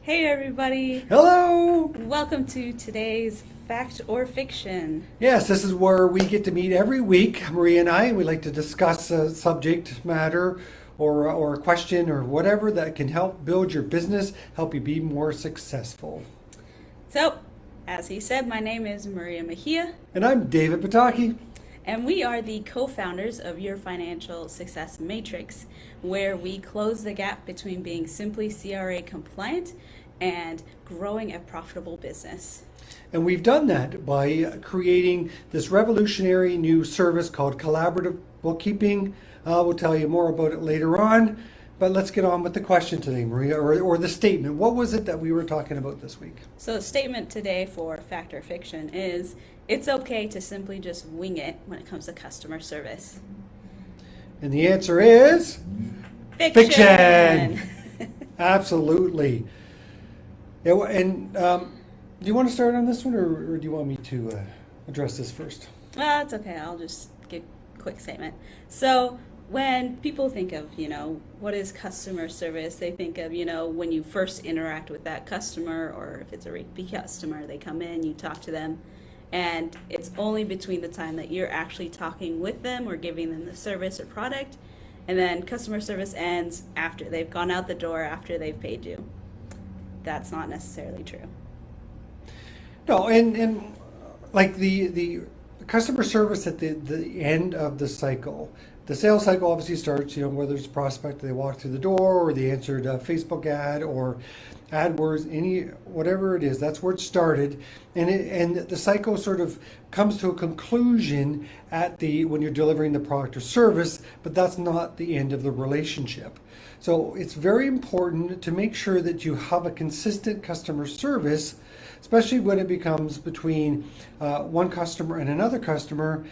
Hey everybody! Hello! Welcome to today's Fact or Fiction. Yes, this is where we get to meet every week, Maria and I. We like to discuss a subject matter or a question or whatever that can help build your business, help you be more successful. So, as he said, my name is Maria Mejia, And I'm David Pataki. and we are the co-founders of Your Financial Success Matrix, where we close the gap between being simply CRA compliant and growing a profitable business. And we've done that by creating this revolutionary new service called Collaborative Bookkeeping. We'll tell you more about it later on. But let's get on with the question today, Maria, or the statement. What was it that we were talking about this week? So the statement today for Fact or Fiction is, it's okay to simply just wing it when it comes to customer service. And the answer is Fiction! Absolutely. Yeah, and do you want to start on this one, or do you want me to address this first? It's okay. I'll just give a quick statement. So when people think of, what is customer service, they think of, when you first interact with that customer, or if it's a repeat customer, they come in, you talk to them, and it's only between the time that you're actually talking with them or giving them the service or product, and then customer service ends after they've gone out the door, after they've paid you. That's not necessarily true. No, and like the customer service at the end of the cycle. The sales cycle obviously starts, whether it's a prospect, they walk through the door, or they answered a Facebook ad or AdWords, whatever it is, that's where it started. And the cycle sort of comes to a conclusion when you're delivering the product or service, but that's not the end of the relationship. So it's very important to make sure that you have a consistent customer service, especially when it becomes between one customer and another customer,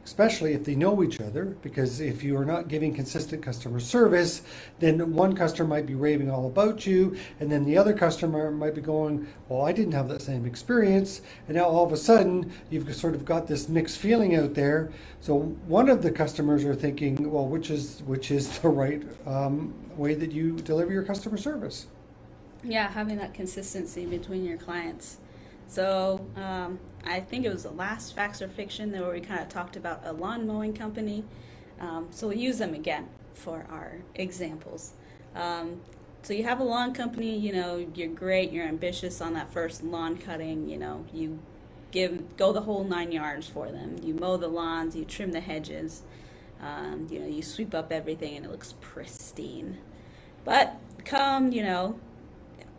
especially if they know each other, because if you are not giving consistent customer service, then one customer might be raving all about you, and then the other customer might be going, well, I didn't have that same experience, and now all of a sudden you've sort of got this mixed feeling out there. So one of the customers are thinking, well, which is the right way that you deliver your customer service? Yeah, having that consistency between your clients. So I think it was the last Facts or Fiction where we kind of talked about a lawn mowing company. So we'll use them again for our examples. So you have a lawn company, you're great, you're ambitious on that first lawn cutting, you go the whole 9 yards for them. You mow the lawns, you trim the hedges, you sweep up everything and it looks pristine. But come,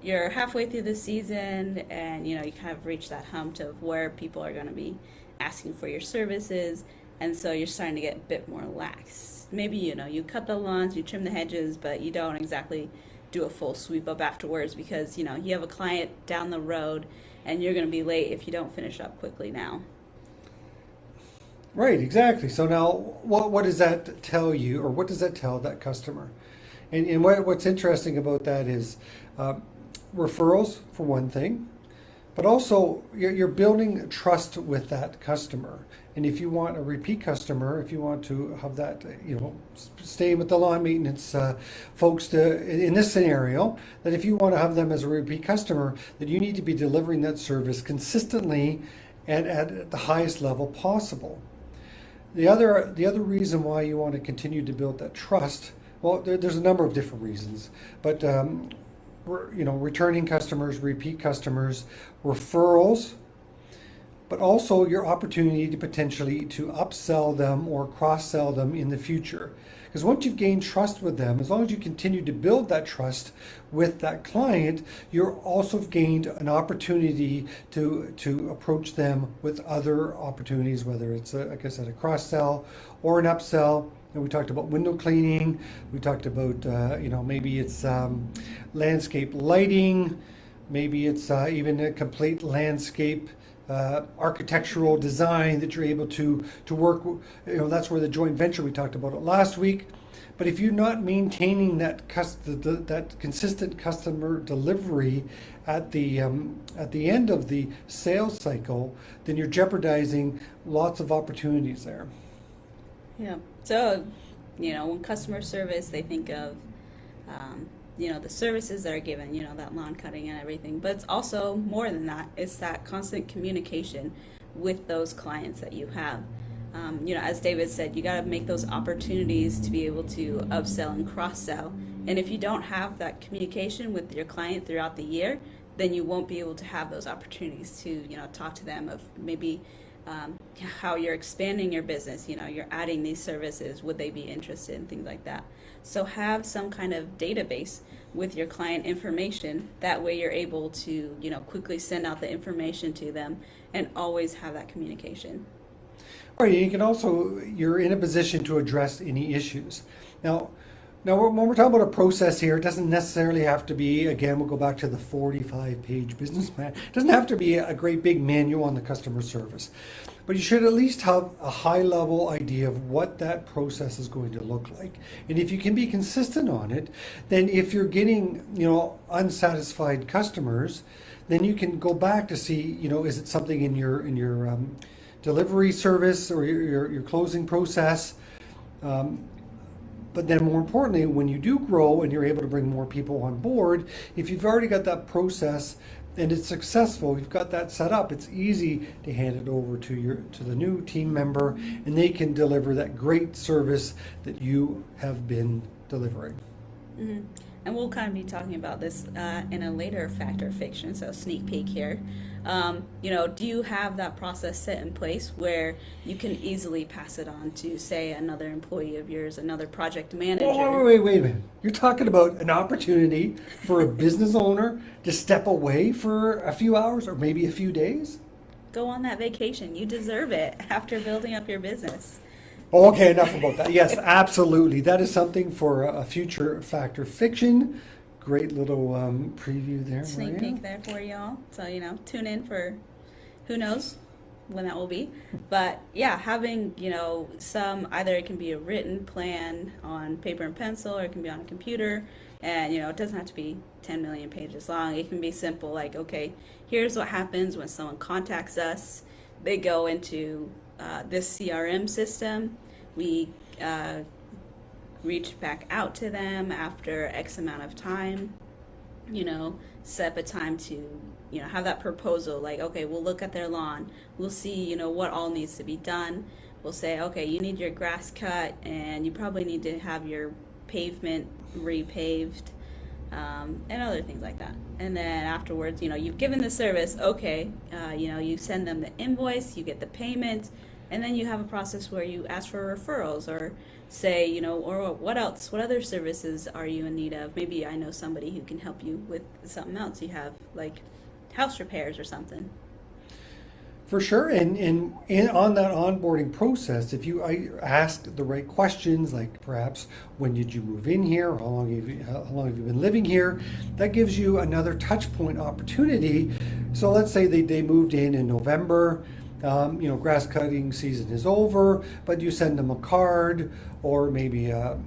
you're halfway through the season and you kind of reach that hump of where people are going to be asking for your services, and so you're starting to get a bit more lax. Maybe you cut the lawns, you trim the hedges, but you don't exactly do a full sweep up afterwards because you have a client down the road and you're going to be late if you don't finish up quickly now. Right, exactly. So now what does that tell you, or what does that tell that customer? And what's interesting about that is referrals for one thing, but also you're building trust with that customer. And if you want a repeat customer, if you want to have that, stay with the lawn maintenance folks in this scenario, that if you want to have them as a repeat customer, that you need to be delivering that service consistently and at the highest level possible. The other reason why you want to continue to build that trust, well, there's a number of different reasons, but returning customers, repeat customers, referrals, but also your opportunity to potentially to upsell them or cross-sell them in the future. Because once you've gained trust with them, as long as you continue to build that trust with that client, you're also gained an opportunity to approach them with other opportunities, whether it's, like I said, a cross-sell or an upsell. And we talked about window cleaning. We talked about, maybe it's landscape lighting. Maybe it's even a complete landscape architectural design that you're able to work. That's where the joint venture, we talked about it last week. But if you're not maintaining that consistent customer delivery at the end of the sales cycle, then you're jeopardizing lots of opportunities there. Yeah. So, when customer service, they think of the services that are given, that lawn cutting and everything. But it's also more than that. It's that constant communication with those clients that you have. As David said, you got to make those opportunities to be able to upsell and cross sell. And if you don't have that communication with your client throughout the year, then you won't be able to have those opportunities to, talk to them of maybe how you're expanding your business, you're adding these services, would they be interested in things like that. So have some kind of database with your client information. That way you're able to, quickly send out the information to them and always have that communication. Right, you can also, you're in a position to address any issues. Now, when we're talking about a process here, it doesn't necessarily have to be, again, we'll go back to the 45-page business plan. It doesn't have to be a great big manual on the customer service. But you should at least have a high-level idea of what that process is going to look like. And if you can be consistent on it, then if you're getting, unsatisfied customers, then you can go back to see, is it something in your delivery service or your closing process? But then more importantly, when you do grow and you're able to bring more people on board, if you've already got that process and it's successful, you've got that set up, it's easy to hand it over to the new team member, and they can deliver that great service that you have been delivering. Mm-hmm. And we'll kind of be talking about this in a later fact or fiction, so sneak peek here. Do you have that process set in place where you can easily pass it on to, say, another employee of yours, another project manager? Oh, wait a minute. You're talking about an opportunity for a business owner to step away for a few hours or maybe a few days? Go on that vacation. You deserve it after building up your business. Okay, enough about that. Yes, absolutely. That is something for a future fact or fiction. Great little preview there. Sneak peek there for y'all. So, tune in for who knows when that will be. But yeah, having, some, either it can be a written plan on paper and pencil, or it can be on a computer. And, it doesn't have to be 10 million pages long. It can be simple, like, okay, here's what happens when someone contacts us. They go into this CRM system. We reach back out to them after X amount of time, set up a time to, have that proposal, like, okay, we'll look at their lawn. We'll see, what all needs to be done. We'll say, okay, you need your grass cut, and you probably need to have your pavement repaved, and other things like that. And then afterwards, you've given the service, okay, you send them the invoice, you get the payment, and then you have a process where you ask for referrals, or say, or what else, what other services are you in need of? Maybe I know somebody who can help you with something else. You have like house repairs or something. For sure, and on that onboarding process, if you ask the right questions, like perhaps when did you move in here, how long have you been living here, that gives you another touch point opportunity. So let's say they moved in November. Grass cutting season is over, but you send them a card or maybe a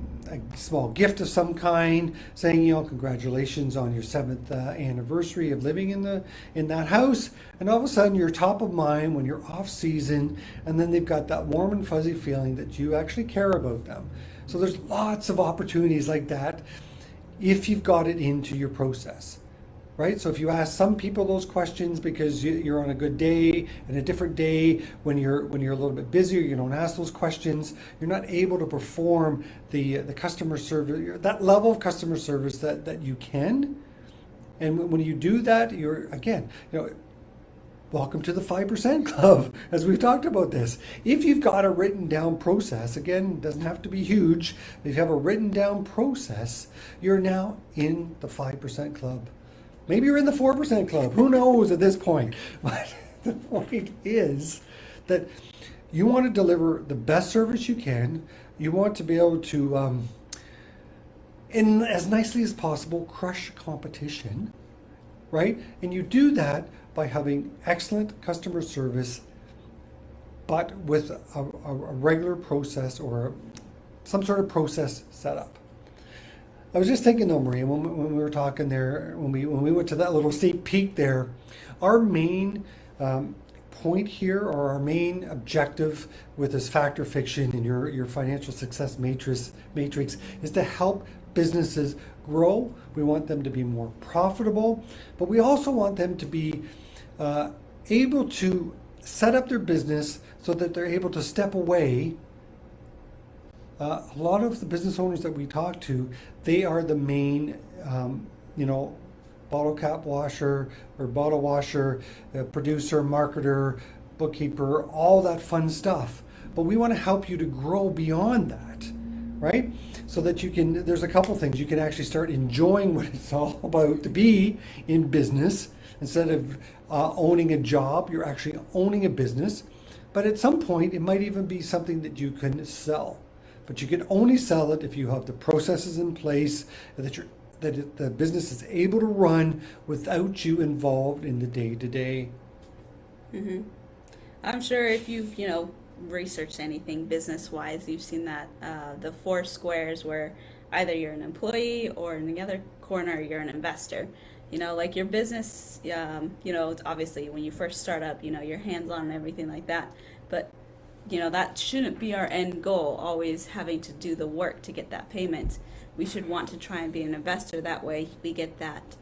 small gift of some kind saying, congratulations on your 7th anniversary of living in that house. And all of a sudden you're top of mind when you're off season, and then they've got that warm and fuzzy feeling that you actually care about them. So there's lots of opportunities like that if you've got it into your process. Right? So if you ask some people those questions because you're on a good day, and a different day when you're a little bit busier, you don't ask those questions, you're not able to perform the customer service, that level of customer service that you can. And when you do that, you're, again, welcome to the 5% Club, as we've talked about this. If you've got a written down process, again, it doesn't have to be huge, but if you have a written down process, you're now in the 5% Club. Maybe you're in the 4% Club. Who knows at this point? But the point is that you want to deliver the best service you can. You want to be able to, in as nicely as possible, crush competition, right? And you do that by having excellent customer service, but with a regular process or some sort of process set up. I was just thinking though, Maria, when we were talking there, when we went to that little sneak peek there, our main point here, or our main objective with this fact or fiction and your financial success matrix is to help businesses grow. We want them to be more profitable, but we also want them to be able to set up their business so that they're able to step away. A lot of the business owners that we talk to, they are the main, bottle cap washer or bottle washer, producer, marketer, bookkeeper, all that fun stuff. But we want to help you to grow beyond that, right? So that you can, there's a couple things. You can actually start enjoying what it's all about to be in business. Instead of owning a job, you're actually owning a business. But at some point, it might even be something that you can sell. But you can only sell it if you have the processes in place that the business is able to run without you involved in the day-to-day. Mm-hmm. I'm sure if you've, researched anything business-wise, you've seen that the 4 squares where either you're an employee or in the other corner you're an investor. Like your business, it's obviously when you first start up, you're hands-on and everything like that. But, that shouldn't be our end goal, always having to do the work to get that payment. We should want to try and be an investor. That way we get that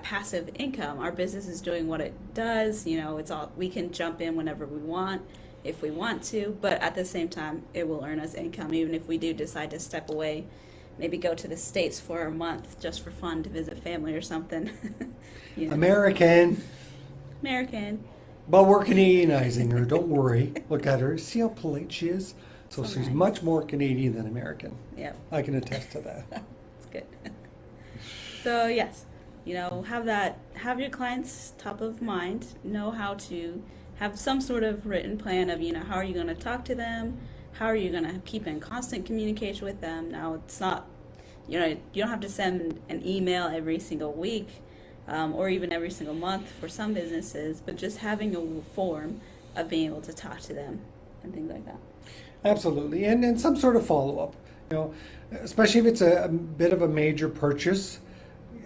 passive income. Our business is doing what it does. It's all, we can jump in whenever we want, if we want to, but at the same time, it will earn us income, even if we do decide to step away, maybe go to the States for a month just for fun to visit family or something. American. But we're Canadianizing her, don't worry. Look at her, see how polite she is? So she's nice. much more Canadian than American. Yep. I can attest to that. It's good. So yes, have your clients top of mind, know how to have some sort of written plan of, how are you going to talk to them? How are you going to keep in constant communication with them? Now, it's not, you don't have to send an email every single week or even every single month for some businesses, but just having a form of being able to talk to them and things like that. Absolutely, and some sort of follow-up, especially if it's a bit of a major purchase.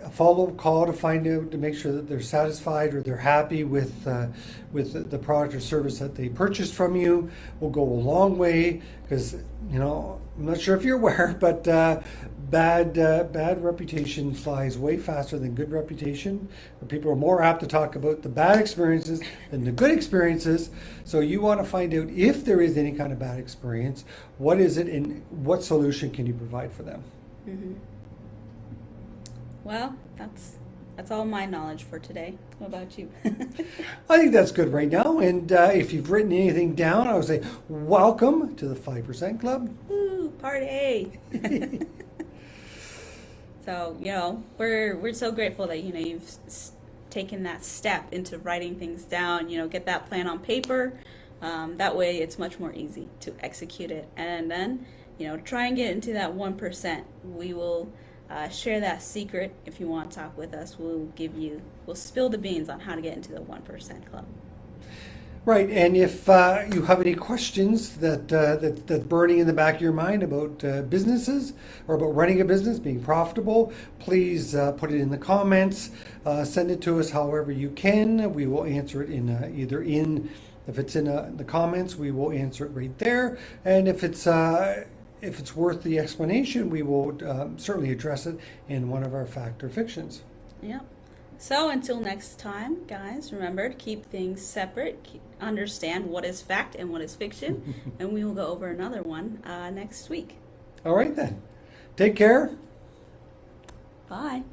A follow-up call to find out, to make sure that they're satisfied or they're happy with the product or service that they purchased from you will go a long way, because I'm not sure if you're aware, but bad reputation flies way faster than good reputation. People are more apt to talk about the bad experiences than the good experiences. So you want to find out if there is any kind of bad experience, what is it, and what solution can you provide for them. Mm-hmm. Well, that's all my knowledge for today. What about you? I think that's good right now. And if you've written anything down, I would say welcome to the 5% Club. Woo, party! So, we're so grateful that, you've taken that step into writing things down, get that plan on paper. That way it's much more easy to execute it. And then, try and get into that 1%. We will share that secret. If you want to talk with us, we'll spill the beans on how to get into the 1% Club. Right, and if you have any questions that's burning in the back of your mind about businesses or about running a business, being profitable, please put it in the comments. Send it to us however you can. We will answer it if it's in the comments, we will answer it right there. And if it's worth the explanation, we will certainly address it in one of our fact or fictions. Yep. So until next time, guys, remember to keep things separate, understand what is fact and what is fiction, and we will go over another one next week. All right then. Take care. Bye.